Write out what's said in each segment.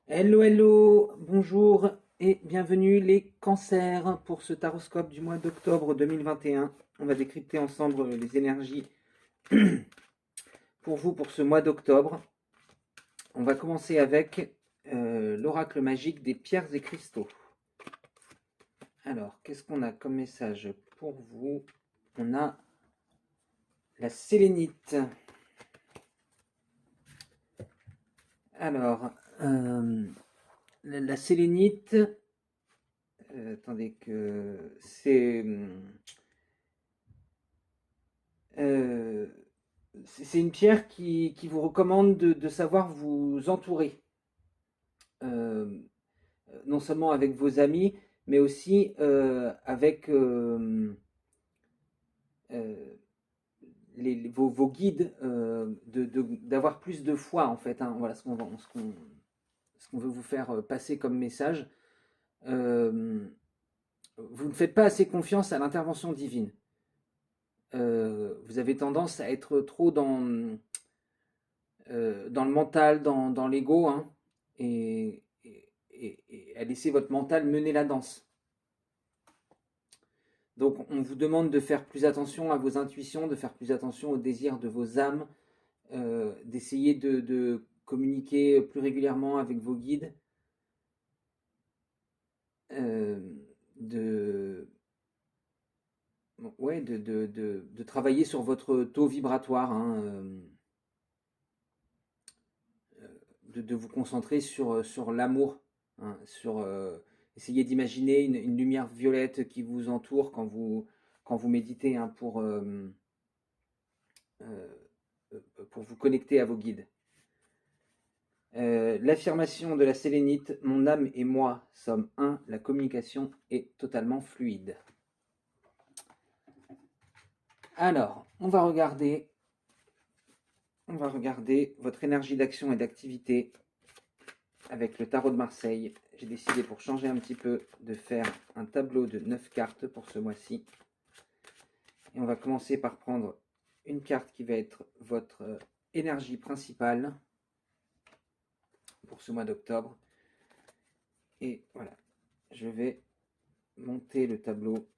Hello, hello, bonjour et bienvenue les cancers pour ce taroscope du mois d'octobre 2021. On va décrypter ensemble les énergies pour vous pour ce mois d'octobre. On va commencer avec l'oracle magique des pierres et cristaux. Alors, qu'est-ce qu'on a comme message pour vous? On a la sélénite. Alors, la sélénite, attendez que euh, c'est une pierre qui vous recommande de savoir vous entourer, euh, non seulement avec vos amis, mais aussi avec euh, vos guides, d'avoir plus de foi en fait, hein. Voilà ce qu'on veut vous faire passer comme message. Euh, vous ne faites pas assez confiance à l'intervention divine. Vous avez tendance à être trop dans le mental, dans l'ego, hein, et à laisser votre mental mener la danse. Donc on vous demande de faire plus attention à vos intuitions, de faire plus attention aux désirs de vos âmes, d'essayer de communiquer plus régulièrement avec vos guides, euh, de, ouais, de travailler sur votre taux vibratoire, hein, de vous concentrer sur l'amour, hein, essayer d'imaginer une lumière violette qui vous entoure quand vous méditez, hein, euh, pour vous connecter à vos guides. L'affirmation de la sélénite, mon âme et moi sommes un, la communication est totalement fluide. Alors, on va regarder votre énergie d'action et d'activité avec le tarot de Marseille. J'ai décidé, pour changer un petit peu, de faire un tableau de 9 cartes pour ce mois-ci. Et on va commencer par prendre une carte qui va être votre énergie principale pour ce mois d'octobre. Et voilà, je vais monter le tableau.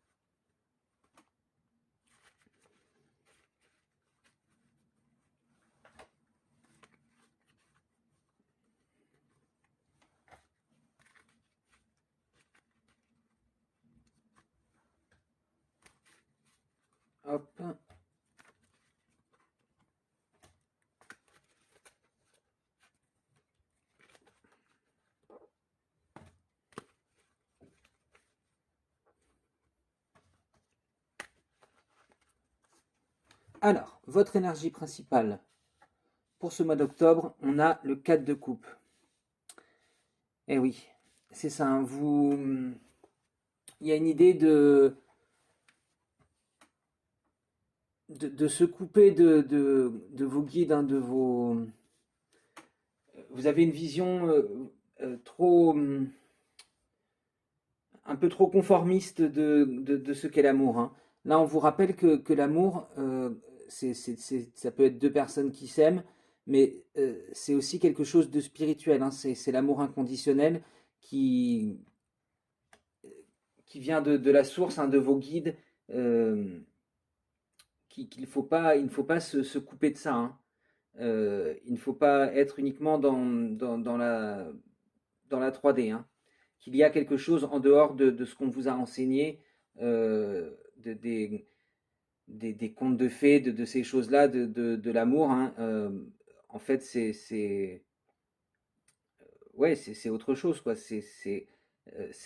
Hop. Alors, votre énergie principale pour ce mois d'octobre, on a le 4 de coupe. Eh oui, c'est ça, hein, il y a une idée de se couper de vos guides, hein, vous avez une vision trop, un peu trop conformiste de ce qu'est l'amour, hein. Là, on vous rappelle que l'amour, ça peut être deux personnes qui s'aiment, mais c'est aussi quelque chose de spirituel, hein. C'est l'amour inconditionnel qui, qui vient de la source, hein, de vos guides, euh, il ne faut pas se couper de ça, hein. Il ne faut pas être uniquement dans la 3D, hein. Qu'il y a quelque chose en dehors de ce qu'on vous a enseigné, de, des contes de fées, de ces choses-là, de l'amour, hein. En fait, ouais, c'est autre chose, quoi. C'est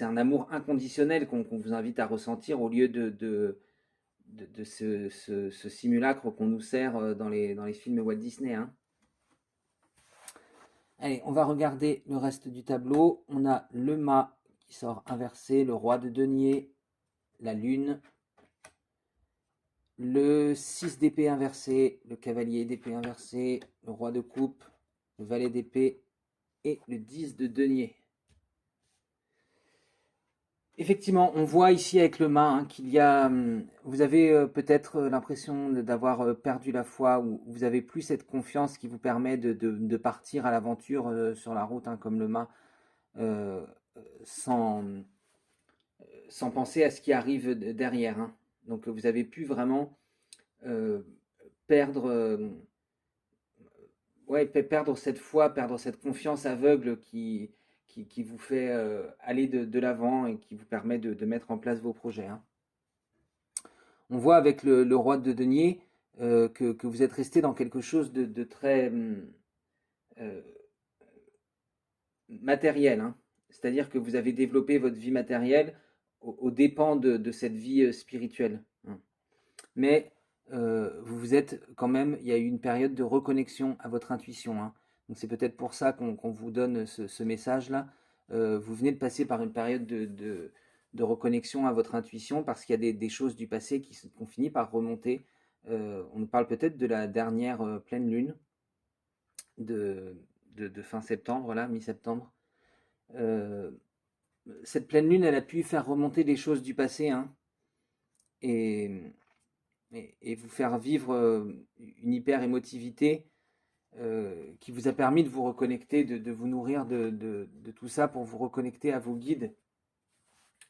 un amour inconditionnel qu'on vous invite à ressentir au lieu de ce simulacre qu'on nous sert dans les films Walt Disney, hein. Allez, on va regarder le reste du tableau. On a le mât qui sort inversé, le roi de denier, la lune, le 6 d'épée inversé, le cavalier d'épée inversé, le roi de coupe, le valet d'épée et le 10 de denier. Effectivement, on voit ici avec le mât, hein, qu'il y a, vous avez peut-être l'impression d'avoir perdu la foi, ou vous avez plus cette confiance qui vous permet de partir à l'aventure sur la route, hein, comme le mât. euh, sans, sans penser à ce qui arrive derrière, hein. Donc vous avez pu vraiment euh, perdre, ouais, perdre cette foi, perdre cette confiance aveugle qui vous fait aller de l'avant et qui vous permet de mettre en place vos projets, hein. On voit avec le roi de denier que vous êtes resté dans quelque chose de très euh, matériel, hein. C'est-à-dire que vous avez développé votre vie matérielle aux dépens de cette vie spirituelle, hein. Mais vous vous êtes quand même, il y a eu une période de reconnexion à votre intuition, hein. Donc c'est peut-être pour ça qu'on vous donne ce message-là. Vous venez de passer par une période de reconnexion à votre intuition parce qu'il y a des choses du passé qui ont fini par remonter. On nous parle peut-être de la dernière pleine lune de, de fin septembre, là, mi-septembre. Euh, cette pleine lune, elle a pu faire remonter des choses du passé, hein, et, et vous faire vivre une hyper émotivité qui vous a permis de vous reconnecter, de vous nourrir de tout ça pour vous reconnecter à vos guides,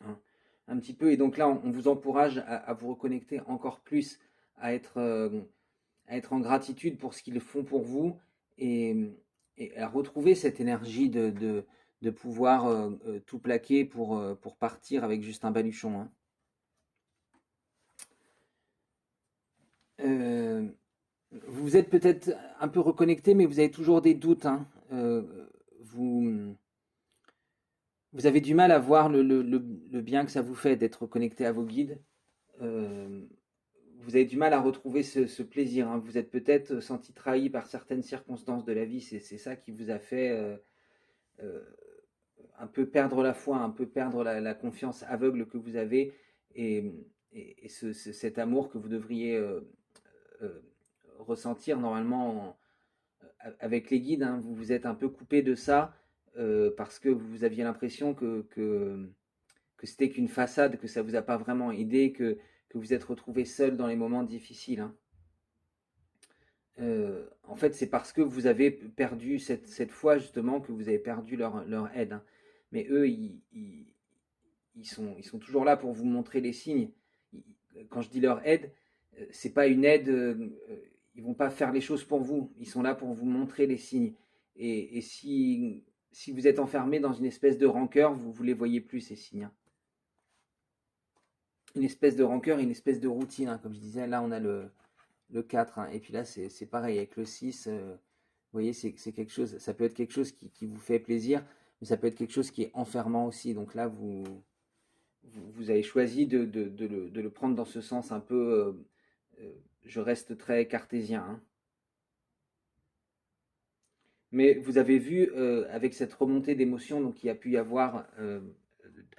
hein, un petit peu. Et donc là, on vous encourage à vous reconnecter encore plus, à être, euh, à être en gratitude pour ce qu'ils font pour vous et, et à retrouver cette énergie de pouvoir tout plaquer pour partir avec juste un baluchon, hein. Euh, Vous êtes peut-être un peu reconnecté, mais vous avez toujours des doutes, hein. Vous, vous avez du mal à voir le bien que ça vous fait d'être connecté à vos guides. Euh, vous avez du mal à retrouver ce plaisir, hein. Vous êtes peut-être senti trahi par certaines circonstances de la vie. C'est ça qui vous a fait euh, un peu perdre la foi, un peu perdre la confiance aveugle que vous avez et, cet amour que vous devriez euh, ressentir normalement avec les guides, hein. Vous vous êtes un peu coupé de ça parce que vous aviez l'impression que c'était qu'une façade, que ça vous a pas vraiment aidé, que vous êtes retrouvé seul dans les moments difficiles, hein. En fait, c'est parce que vous avez perdu cette foi justement que vous avez perdu leur aide, hein. Mais eux, ils sont toujours là pour vous montrer les signes. Quand je dis leur aide, c'est pas une aide, ils vont pas faire les choses pour vous. Ils sont là pour vous montrer les signes. Et si vous êtes enfermé dans une espèce de rancœur, vous les voyez plus ces signes, hein. Une espèce de rancœur, une espèce de routine, hein. Comme je disais, là on a le 4, hein. Et puis là c'est pareil avec le 6. Vous voyez, c'est quelque chose, ça peut être quelque chose qui vous fait plaisir, mais ça peut être quelque chose qui est enfermant aussi. Donc là vous avez choisi de le prendre dans ce sens un peu, je reste très cartésien, hein. Mais vous avez vu, avec cette remontée d'émotions donc qu'il y a pu y avoir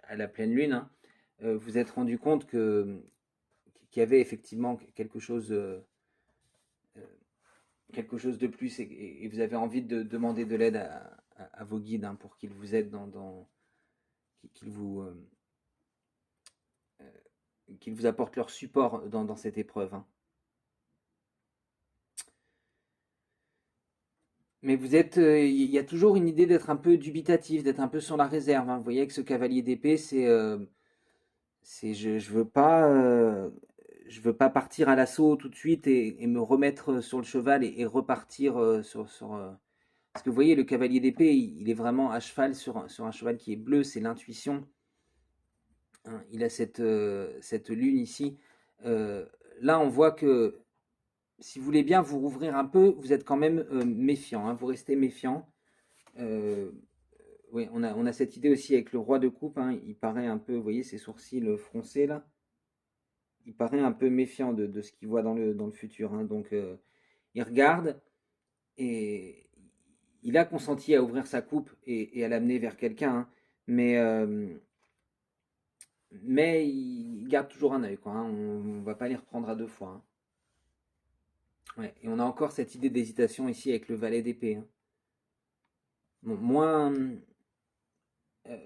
à la pleine lune, hein, vous êtes rendu compte qu'il y avait effectivement quelque chose de plus et vous avez envie de demander de l'aide à vos guides, hein, pour qu'ils vous aident qu'ils vous, qu'ils vous apportent leur support dans cette épreuve, hein. Mais vous êtes, il y a toujours une idée d'être un peu dubitatif, d'être un peu sur la réserve, hein. Vous voyez que ce cavalier d'épée, c'est je veux pas partir à l'assaut tout de suite et me remettre sur le cheval et repartir parce que vous voyez, le cavalier d'épée, il est vraiment à cheval sur un cheval qui est bleu, c'est l'intuition, hein. Il a cette lune ici. Euh, Là, on voit que si vous voulez bien vous rouvrir un peu, vous êtes quand même méfiant, hein. Vous restez méfiant. Euh, oui, on a cette idée aussi avec le roi de coupe, hein. Il paraît un peu, vous voyez, ses sourcils froncés là. Il paraît un peu méfiant de ce qu'il voit dans le futur, hein. Donc, il regarde et il a consenti à ouvrir sa coupe et à l'amener vers quelqu'un, hein. Mais, euh, mais il garde toujours un œil, quoi, hein. On ne va pas les reprendre à deux fois, hein. Ouais. Et on a encore cette idée d'hésitation ici avec le valet d'épée, hein. Bon, euh,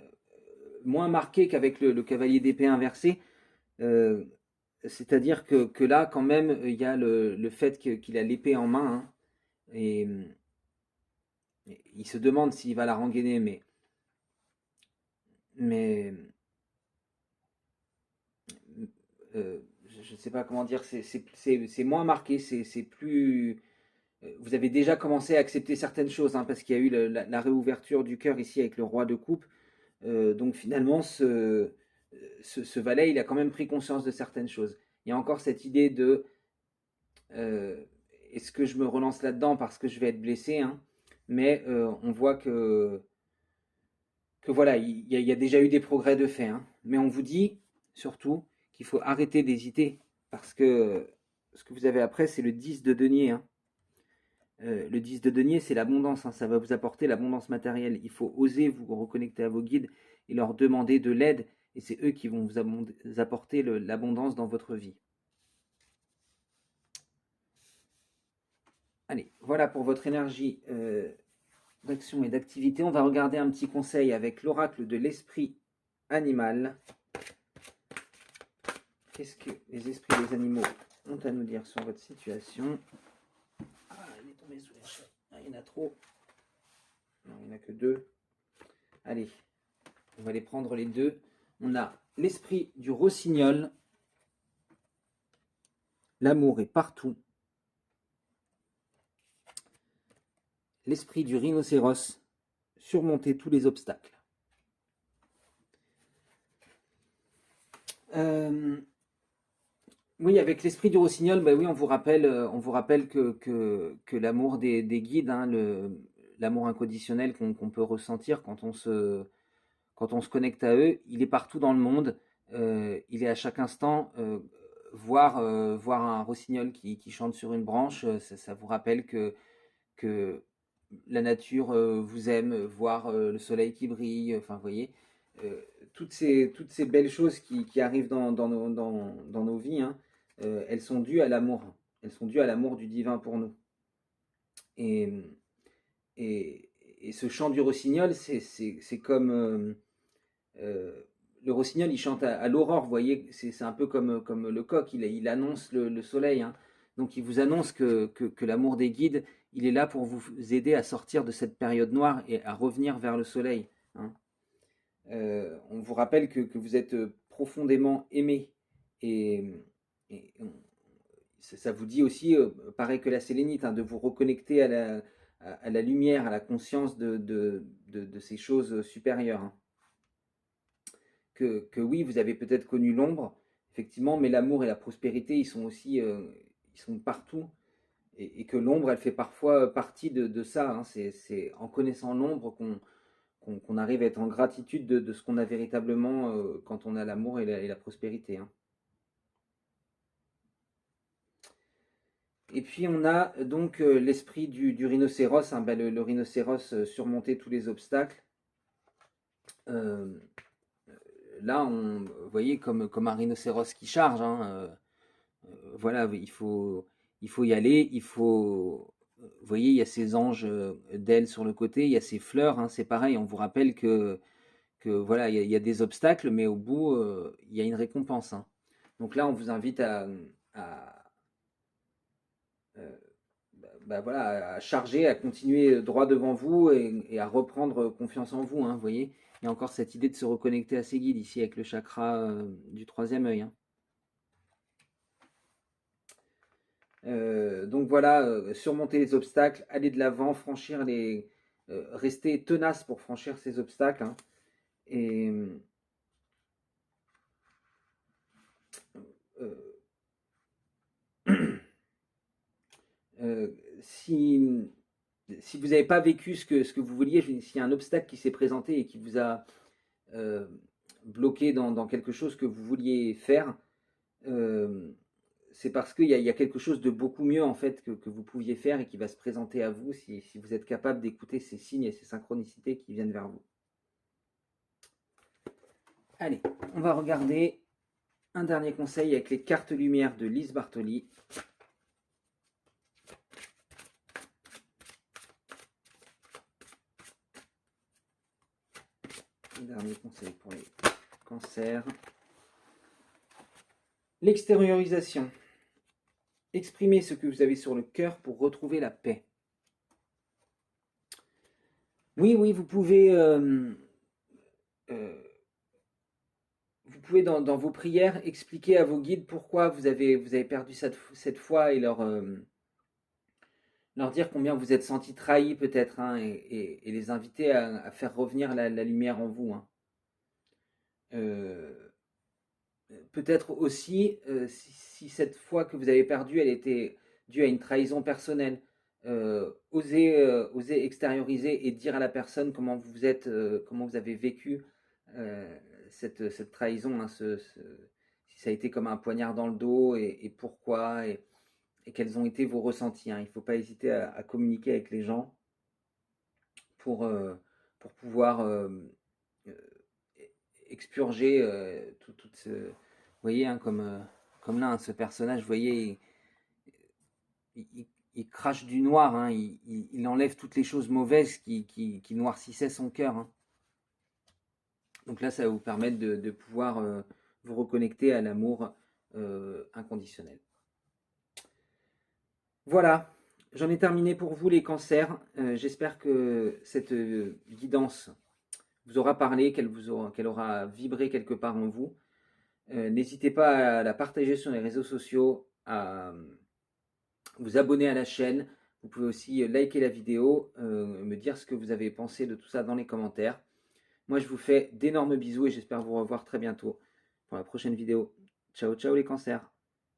moins marqué qu'avec le cavalier d'épée inversé. Euh, C'est-à-dire que là, quand même, il y a le fait qu'il a l'épée en main, hein. Et il se demande s'il va la rengainer, mais mais je ne sais pas comment dire, c'est moins marqué, c'est plus. Vous avez déjà commencé à accepter certaines choses, hein, parce qu'il y a eu la réouverture du cœur ici avec le roi de coupe. Donc finalement, ce valet, il a quand même pris conscience de certaines choses. Il y a encore cette idée de euh, est-ce que je me relance là-dedans parce que je vais être blessé, hein, mais on voit que voilà, il y a déjà eu des progrès de fait, hein. Mais on vous dit surtout qu'il faut arrêter d'hésiter parce que ce que vous avez après, c'est le 10 de denier, hein. Le 10 de denier, c'est l'abondance, hein, ça va vous apporter l'abondance matérielle. Il faut oser vous reconnecter à vos guides et leur demander de l'aide, et c'est eux qui vont vous apporter l'abondance dans votre vie. Allez, voilà pour votre énergie d'action et d'activité. On va regarder un petit conseil avec l'oracle de l'esprit animal. Qu'est-ce que les esprits des animaux ont à nous dire sur votre situation? Ah, il est tombé sous les cheveux. Ah, il y en a trop. Non, il n'y en a que deux. Allez, on va les prendre les deux. On a l'esprit du rossignol. L'amour est partout. L'esprit du rhinocéros. Surmonter tous les obstacles. Oui, avec l'esprit du rossignol, bah oui, on vous rappelle que l'amour des guides, hein, l'amour inconditionnel qu'on peut ressentir quand on se connecte à eux, il est partout dans le monde. Il est à chaque instant. Voir un rossignol qui chante sur une branche, ça vous rappelle que la nature vous aime, voir le soleil qui brille, enfin, vous voyez, euh, toutes ces belles choses qui arrivent dans nos vies, hein, elles sont dues à l'amour. Elles sont dues à l'amour du divin pour nous. Et, et ce chant du rossignol, c'est comme euh, le rossignol, il chante à l'aurore, vous voyez, c'est un peu comme le coq, il annonce le soleil, hein. Donc il vous annonce que l'amour des guides, il est là pour vous aider à sortir de cette période noire et à revenir vers le soleil, hein. On vous rappelle que vous êtes profondément aimé et, et ça vous dit aussi, pareil que la sélénite, hein, de vous reconnecter à la lumière, à la conscience de ces choses supérieures, hein. Que oui, vous avez peut-être connu l'ombre, effectivement, mais l'amour et la prospérité, ils sont aussi ils sont partout. Et que l'ombre, elle fait parfois partie de ça, hein. C'est en connaissant l'ombre qu'on arrive à être en gratitude de ce qu'on a véritablement quand on a l'amour et la prospérité, hein. Et puis on a donc l'esprit du rhinocéros, hein, ben, le rhinocéros surmonter tous les obstacles. Euh, Là, vous voyez, comme un rhinocéros qui charge, hein, voilà, il faut y aller, vous voyez, il y a ces anges d'ailes sur le côté, il y a ces fleurs, hein, c'est pareil, on vous rappelle que voilà, il y a des obstacles, mais au bout, il y a une récompense, hein. Donc là, on vous invite à, euh, voilà, à charger, à continuer droit devant vous et à reprendre confiance en vous, hein, vous voyez. Il y a encore cette idée de se reconnecter à ses guides ici avec le chakra du troisième œil, hein. Donc voilà, surmonter les obstacles, aller de l'avant, rester tenace pour franchir ces obstacles, hein. Et euh, euh, si, si vous n'avez pas vécu ce que vous vouliez, s'il y a un obstacle qui s'est présenté et qui vous a euh, bloqué dans quelque chose que vous vouliez faire, euh, c'est parce qu'il y a quelque chose de beaucoup mieux en fait que vous pouviez faire et qui va se présenter à vous si vous êtes capable d'écouter ces signes et ces synchronicités qui viennent vers vous. Allez, on va regarder un dernier conseil avec les cartes lumière de Lise Bartoli. Un dernier conseil pour les cancers. L'extériorisation. Exprimez ce que vous avez sur le cœur pour retrouver la paix. Oui, vous pouvez pouvez dans vos prières expliquer à vos guides pourquoi vous avez perdu cette foi et leur dire combien vous êtes senti trahi peut-être, hein, et les inviter à faire revenir la lumière en vous, hein. Euh, Peut-être aussi, si cette foi que vous avez perdue, elle était due à une trahison personnelle, osez extérioriser et dire à la personne comment vous êtes, comment vous avez vécu cette trahison, hein, si ça a été comme un poignard dans le dos et pourquoi et quels ont été vos ressentis, hein. Il ne faut pas hésiter à communiquer avec les gens pour, euh, pour pouvoir euh, expurger tout ce. Vous voyez, hein, comme là, hein, ce personnage, vous voyez, il crache du noir, hein, il enlève toutes les choses mauvaises qui noircissaient son cœur, hein. Donc là, ça va vous permettre de pouvoir vous reconnecter à l'amour inconditionnel. Voilà, j'en ai terminé pour vous les cancers. J'espère que cette guidance vous aura parlé, qu'elle aura vibré quelque part en vous. N'hésitez pas à la partager sur les réseaux sociaux, à vous abonner à la chaîne. Vous pouvez aussi liker la vidéo, me dire ce que vous avez pensé de tout ça dans les commentaires. Moi, je vous fais d'énormes bisous et j'espère vous revoir très bientôt pour la prochaine vidéo. Ciao, ciao les cancers!